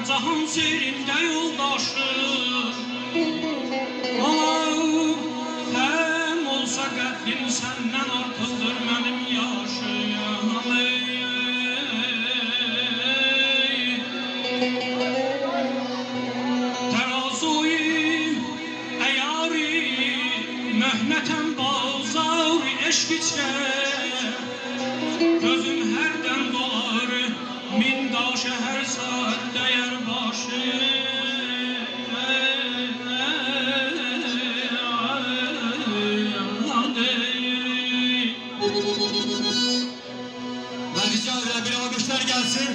Cahan seyrində yoldaşım Allahım həm olsa qəddim səndən artıqdır mənim yaşım Tərazuyim, əyyarim Möhnətəm bazar eşq içər Gözüm hərdən dolar min daşa hər saat dəyər başı Ben rica ederim bir alkışlar gelsin.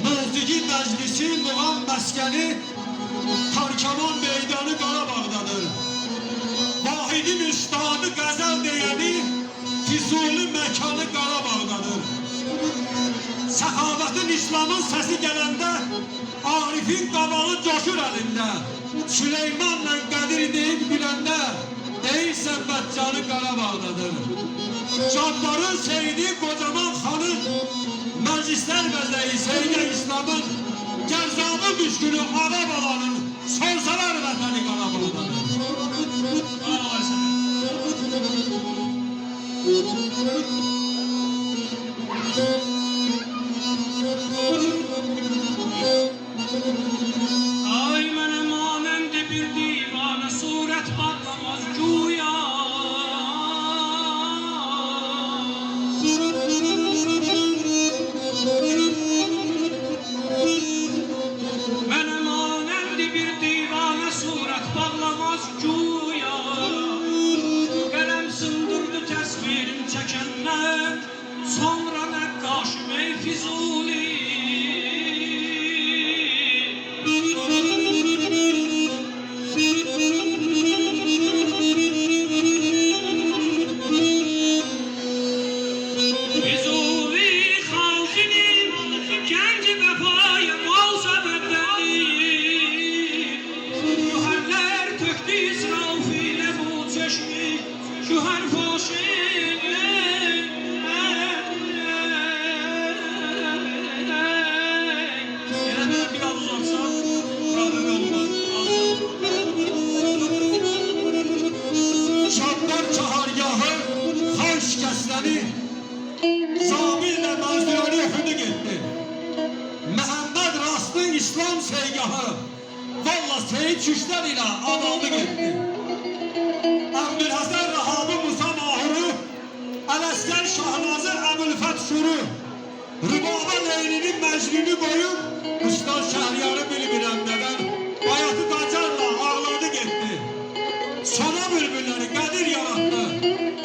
Mövzigi Meclisi Muğam Məskəni Tarkaman Meydanı Qarabağdadır. Vahidin üstadı qəzəl deyəni Füzuli məkanı Qarabağdadır. Səxavətin İslamın səsi gələndə Arifin qavalı coşur əlində. Süleymanla Qədir deyib biləndə deyirsən Bətcanı Qarabağdadır. Cabbarın Seyidi Qocaman xanın Məclislər vəzəyi Seydə İslamın Gərzamı müşkülü ağa balanın Sorsalar vətəni Qarabağdadır. Ay mənə manendi bir divanə surət bağlamaz güya Mənə manendi bir divanə surət bağlamaz güya Qələm sındırdı təsvirim çəkəndən Sonra nəqqaşım ey Füzuli Zamillə Nazirəni hüdü getdi. Məhəmməd Rastın İslam seygahı Valla Seyid Şüşlər ilə adaldı getdi. Əbdülhəsən Rahabı Musa Mahuru Ələskər Şahnazı Əbülfət Şuru Rübaba Leylinin məclini qoyub Qışdan Şəhriyarı bilmirəm nədən Bayatı Qacarla ağladı getdi. Sona bülbülləri Qədir yarattı.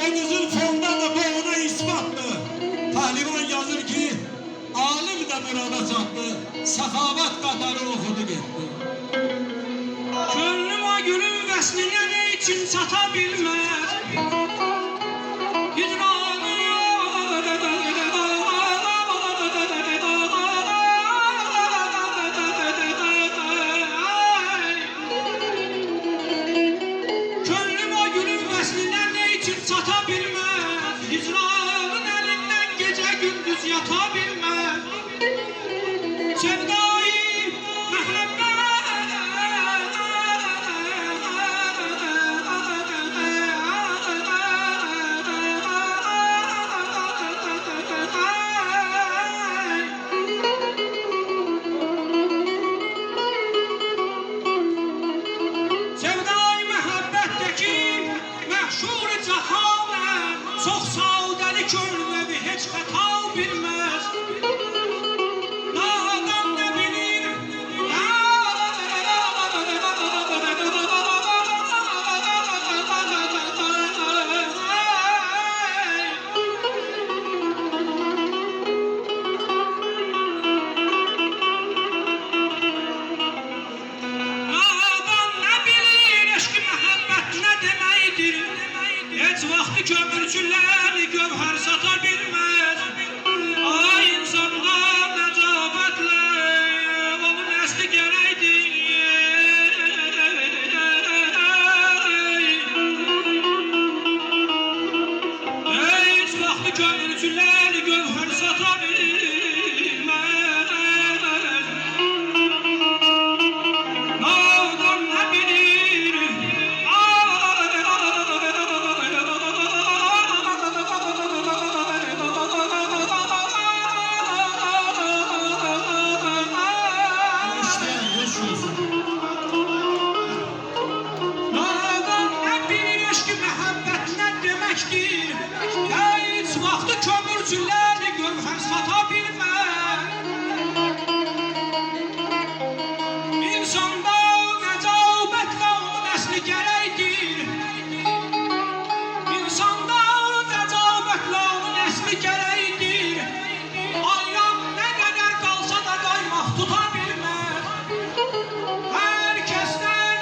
O güzül fonda da bu ona isbatdı. Pəhlivan yazır ki alim də mürada çatdı. Səxavət qatarı oxudu getdi. Könlüm o gülün vəslinə ne için çata bilməz Hicranı Könlüm o gülün vəslinə ne için çata bilməz Hicranın əlindən gecə gündüz yata bilməz Sevdayı kömürcüler gövher sata bilmez. Ay insanlar necabetle onun nesli gereydi. Hiç vakti kömürcüler gövher sata bilmez. Nadan ne bilir? İşleyen yaşıyorsun. Nadan ne bilir eşki mehabbet ne demektir? Hiç vakti kömürcüler gövher sata bilmez. İnsanda necabetle onun nesli gereydir. İnsanda necabetle onun nesli gereydir. Ayran ne kadar kalsa da kaymak tutabilmez. Herkesten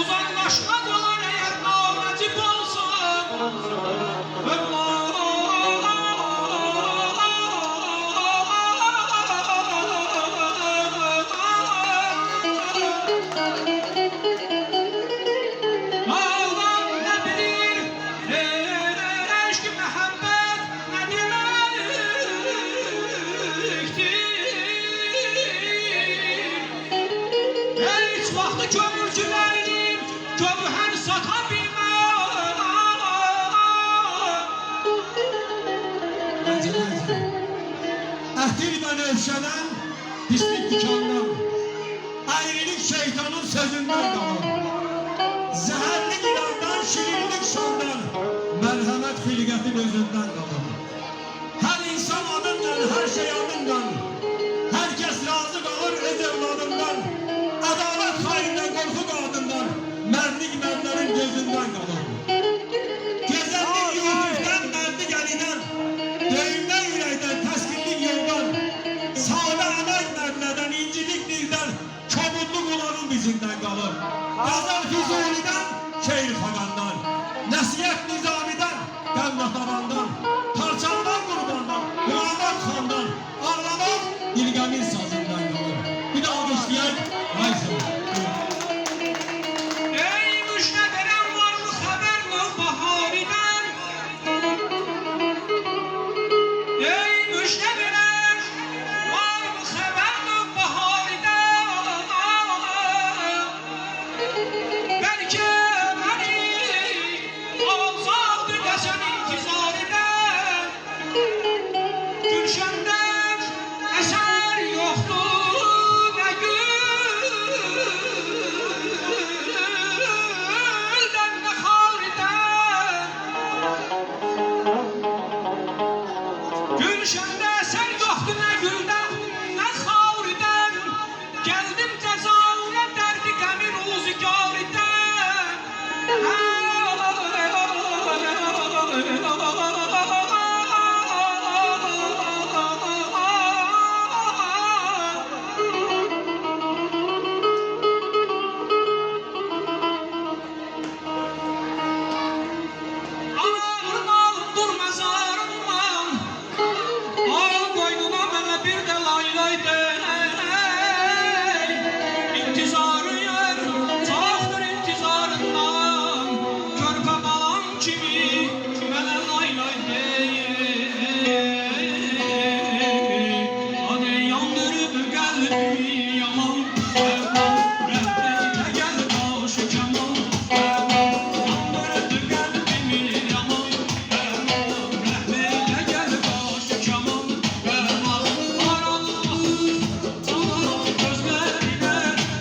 uzaklaşmak olur eğer namecip olsun. Ağlam ne bilir, eşk mehabbet ne demektir? Hiç vakti kömürcülerin gövher sata bilmez. Acılar. Ahdir ben övşeden, pislik dikandan, ayrılık şeytanın sözünden kalır. Zehirlik ilandan, şirinlik şandan, merhamet hilgetin özünden kalır. Her insan adından, her şey adından, herkes razı kalır öz evladından, adalet hayinden, korku qadından, merlik merlerin gözünden kalır. Güzellik yurtuftan, merdi geliden, döyümden yürekten, teskinlik yoldan, sağda emek merleden, incilik dilden, çobullu kulağın bizinden kalır. Gazal Füzuli'den, şehir fagandan, Nesiyet Nizami'den, Gamla tabandan, parçalan kurbandan, Muhammed Khan'dan, ağlamak İlgamir sazından kalır. Bir daha alkışlayan, Ayşe. Ey müjde veren var mı haber mi bahariden? Ey müjde veren var mı haber mi bahariden? Belki